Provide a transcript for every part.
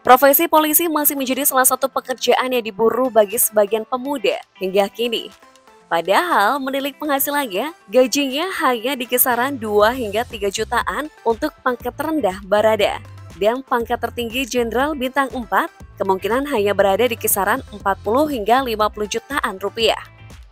Profesi polisi masih menjadi salah satu pekerjaan yang diburu bagi sebagian pemuda hingga kini. Padahal menilik penghasilannya, gajinya hanya di kisaran 2 hingga 3 jutaan untuk pangkat rendah barada. Dan pangkat tertinggi jenderal bintang 4 kemungkinan hanya berada di kisaran 40 hingga 50 jutaan rupiah.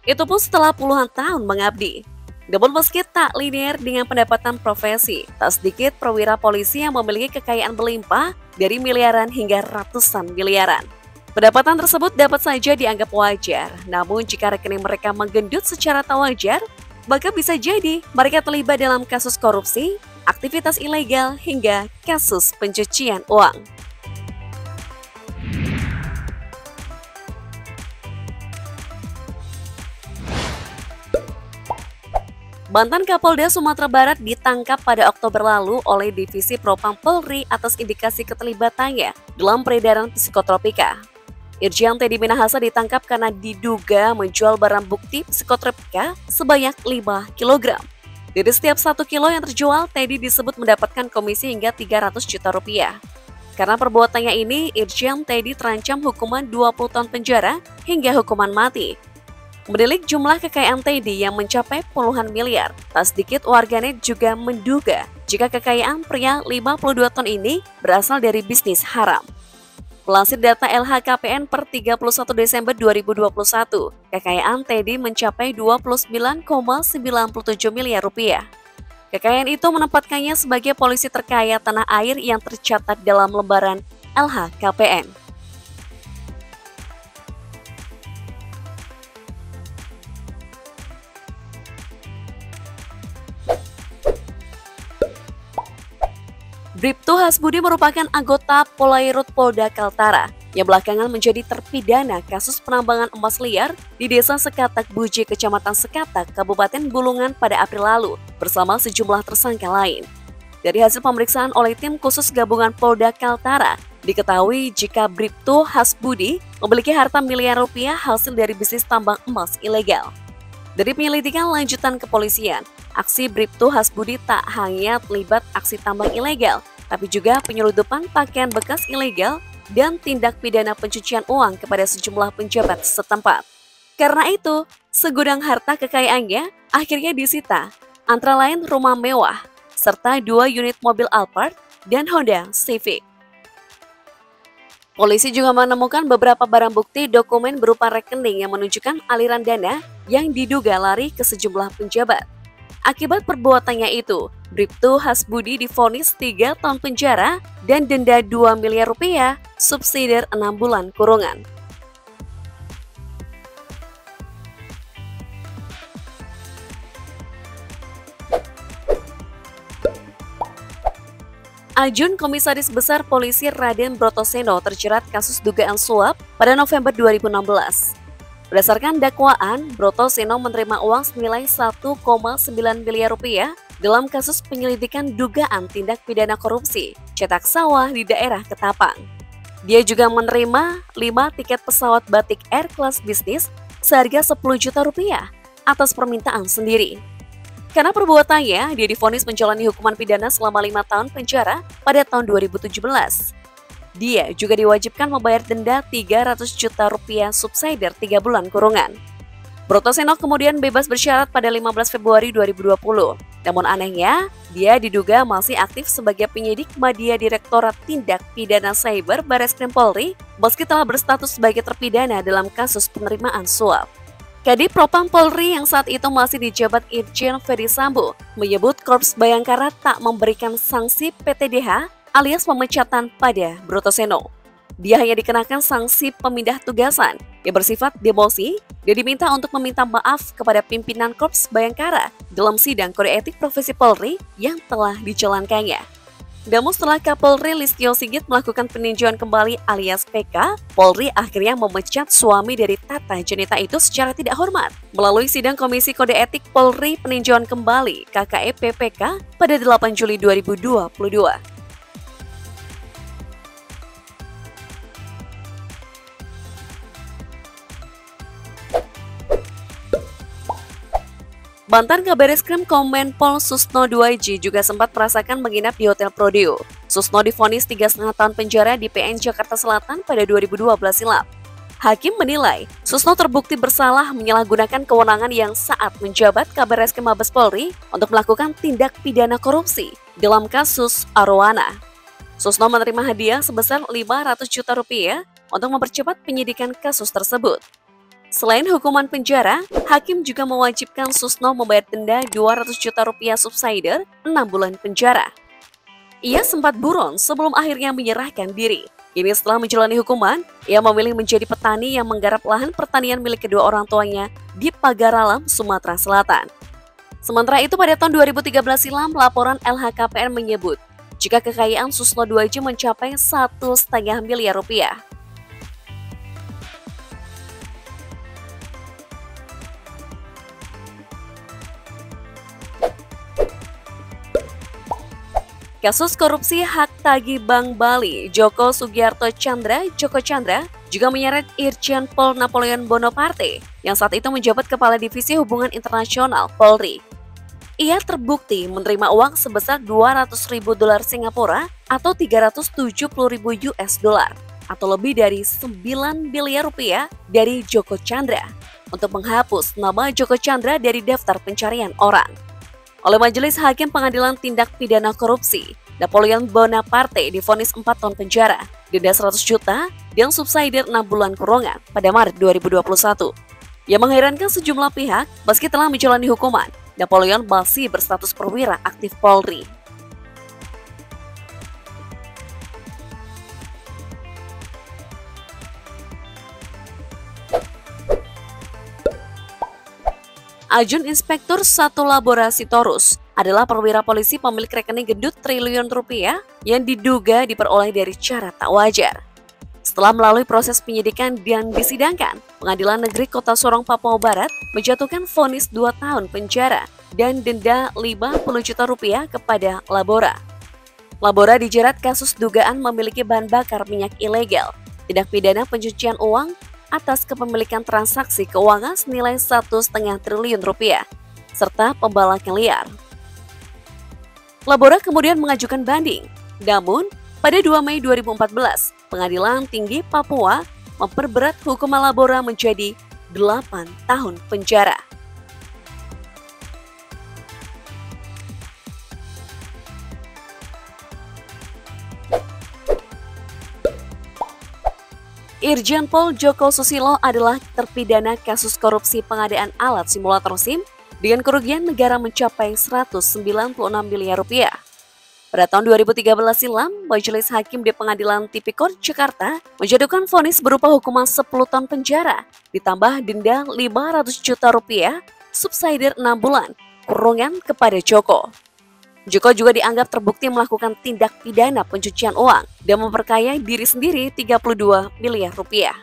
Itu pun setelah puluhan tahun mengabdi. Namun meski tak linear dengan pendapatan profesi, tak sedikit perwira polisi yang memiliki kekayaan berlimpah dari miliaran hingga ratusan miliaran. Pendapatan tersebut dapat saja dianggap wajar, namun jika rekening mereka menggendut secara tak wajar, maka bisa jadi mereka terlibat dalam kasus korupsi, aktivitas ilegal, hingga kasus pencucian uang. Mantan Kapolda Sumatera Barat ditangkap pada Oktober lalu oleh Divisi Propam Polri atas indikasi keterlibatannya dalam peredaran psikotropika. Irjen Teddy Minahasa ditangkap karena diduga menjual barang bukti psikotropika sebanyak 5 kg. Dari setiap 1 kilo yang terjual, Teddy disebut mendapatkan komisi hingga 300 juta rupiah. Karena perbuatannya ini, Irjen Teddy terancam hukuman 20 tahun penjara hingga hukuman mati. Menilik jumlah kekayaan Teddy yang mencapai puluhan miliar, tak sedikit warganet juga menduga jika kekayaan pria 52 tahun ini berasal dari bisnis haram. Melansir data LHKPN per 31 Desember 2021, kekayaan Teddy mencapai 29,97 miliar rupiah. Kekayaan itu menempatkannya sebagai polisi terkaya tanah air yang tercatat dalam lembaran LHKPN. Bribtu Hasbudi merupakan anggota Polairut Polda Kaltara yang belakangan menjadi terpidana kasus penambangan emas liar di Desa Sekatak Buji, Kecamatan Sekatak, Kabupaten Bulungan pada April lalu bersama sejumlah tersangka lain. Dari hasil pemeriksaan oleh tim khusus gabungan Polda Kaltara, diketahui jika Bribtu Hasbudi memiliki harta miliar rupiah hasil dari bisnis tambang emas ilegal. Dari penyelidikan lanjutan kepolisian, aksi Bribtu Hasbudi tak hanya terlibat aksi tambang ilegal, tapi juga penyeludupan pakaian bekas ilegal dan tindak pidana pencucian uang kepada sejumlah penjabat setempat. Karena itu, segudang harta kekayaannya akhirnya disita, antara lain rumah mewah, serta 2 unit mobil Alphard dan Honda Civic. Polisi juga menemukan beberapa barang bukti dokumen berupa rekening yang menunjukkan aliran dana yang diduga lari ke sejumlah penjabat. Akibat perbuatannya itu, Bribtu Hasbudi divonis 3 tahun penjara dan denda 2 miliar rupiah, subsidiar 6 bulan kurungan. Ajun Komisaris Besar Polisi Raden Brotoseno terjerat kasus dugaan suap pada November 2016. Berdasarkan dakwaan, Brotoseno menerima uang senilai 1,9 miliar rupiah dalam kasus penyelidikan dugaan tindak pidana korupsi cetak sawah di daerah Ketapang. Dia juga menerima 5 tiket pesawat Batik Air kelas bisnis seharga 10 juta rupiah atas permintaan sendiri. Karena perbuatannya, dia divonis menjalani hukuman pidana selama 5 tahun penjara pada tahun 2017. Dia juga diwajibkan membayar denda 300 juta rupiah subsidiar 3 bulan kurungan. Brotoseno kemudian bebas bersyarat pada 15 Februari 2020. Namun anehnya, dia diduga masih aktif sebagai penyidik Madya Direktorat Tindak Pidana Cyber Barreskrim Polri meski telah berstatus sebagai terpidana dalam kasus penerimaan suap. Kadif Propam Polri yang saat itu masih dijabat Irjen Ferdy Sambo menyebut Korps Bayangkara tak memberikan sanksi PTDH alias pemecatan pada Brotoseno. Dia hanya dikenakan sanksi pemindah tugasan yang bersifat demosi dan diminta untuk meminta maaf kepada pimpinan Korps Bayangkara dalam sidang kode etik profesi Polri yang telah dijalankannya. Namun setelah Kapolri Listio Sigit melakukan peninjauan kembali alias PK, Polri akhirnya memecat suami dari Tata Janeta itu secara tidak hormat. Melalui sidang Komisi Kode Etik Polri peninjauan kembali KKEP-PK pada 8 Juli 2022. Mantan Kabar Eskrim Komenpol Susno 2J juga sempat merasakan menginap di Hotel Prodeo. Susno divonis 3,5 tahun penjara di PN Jakarta Selatan pada 2012 silam. Hakim menilai Susno terbukti bersalah menyalahgunakan kewenangan yang saat menjabat Kabar Eskrim Mabes Polri untuk melakukan tindak pidana korupsi dalam kasus Arowana. Susno menerima hadiah sebesar 500 juta rupiah untuk mempercepat penyidikan kasus tersebut. Selain hukuman penjara, hakim juga mewajibkan Susno membayar denda 200 juta rupiah subsidiar 6 bulan penjara. Ia sempat buron sebelum akhirnya menyerahkan diri. Kini setelah menjalani hukuman, ia memilih menjadi petani yang menggarap lahan pertanian milik kedua orang tuanya di Pagaralam, Sumatera Selatan. Sementara itu pada tahun 2013 silam, laporan LHKPN menyebut jika kekayaan Susno 2J mencapai 1,5 miliar rupiah. Kasus korupsi hak tagih Bank Bali, Joko Sugiarto Tjandra, Joko Chandra, juga menyeret Irjen Pol Napoleon Bonaparte, yang saat itu menjabat Kepala Divisi Hubungan Internasional Polri. Ia terbukti menerima uang sebesar 200.000 dolar Singapura atau 370.000 US dollar, atau lebih dari 9 miliar rupiah dari Joko Chandra, untuk menghapus nama Joko Chandra dari daftar pencarian orang. Oleh Majelis Hakim Pengadilan Tindak Pidana Korupsi, Napoleon Bonaparte divonis 4 tahun penjara, denda 100 juta, dan subsidiar 6 bulan kurungan pada Maret 2021. Yang mengherankan sejumlah pihak, meski telah menjalani hukuman, Napoleon masih berstatus perwira aktif Polri. Ajun Inspektur 1 Labora Sitorus adalah perwira polisi pemilik rekening gendut triliun rupiah yang diduga diperoleh dari cara tak wajar. Setelah melalui proses penyidikan dan disidangkan, Pengadilan Negeri Kota Sorong, Papua Barat menjatuhkan vonis 2 tahun penjara dan denda 50 juta rupiah kepada Labora. Labora dijerat kasus dugaan memiliki bahan bakar minyak ilegal, tindak pidana pencucian uang atas kepemilikan transaksi keuangan senilai 1,5 triliun rupiah, serta pembalakan liar. Labora kemudian mengajukan banding. Namun, pada 2 Mei 2014, Pengadilan Tinggi Papua memperberat hukuman Labora menjadi 8 tahun penjara. Irjen Pol Joko Susilo adalah terpidana kasus korupsi pengadaan alat simulator SIM dengan kerugian negara mencapai 196 miliar rupiah. Pada tahun 2013 silam, Majelis Hakim di Pengadilan Tipikor Jakarta menjatuhkan vonis berupa hukuman 10 tahun penjara, ditambah denda 500 juta rupiah, subsidiar 6 bulan, kurungan kepada Joko. Joko juga dianggap terbukti melakukan tindak pidana pencucian uang dan memperkaya diri sendiri 32 miliar rupiah.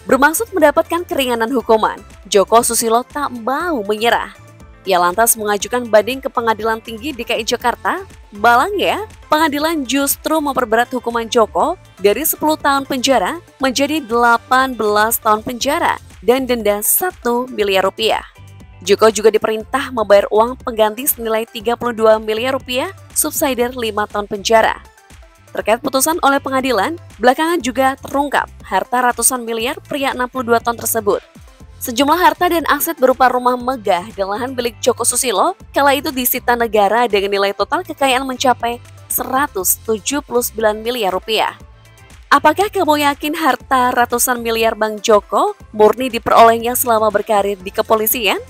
Bermaksud mendapatkan keringanan hukuman, Joko Susilo tak mau menyerah. Ia lantas mengajukan banding ke Pengadilan Tinggi DKI Jakarta. Balangnya, pengadilan justru memperberat hukuman Joko dari 10 tahun penjara menjadi 18 tahun penjara dan denda 1 miliar rupiah. Joko juga diperintah membayar uang pengganti senilai 32 miliar rupiah, subsidiar 5 tahun penjara. Terkait putusan oleh pengadilan, belakangan juga terungkap harta ratusan miliar pria 62 tahun tersebut. Sejumlah harta dan aset berupa rumah megah dan lahan milik Joko Susilo kala itu disita negara dengan nilai total kekayaan mencapai 179 miliar rupiah. Apakah kamu yakin harta ratusan miliar Bang Joko murni diperolehnya selama berkarir di kepolisian?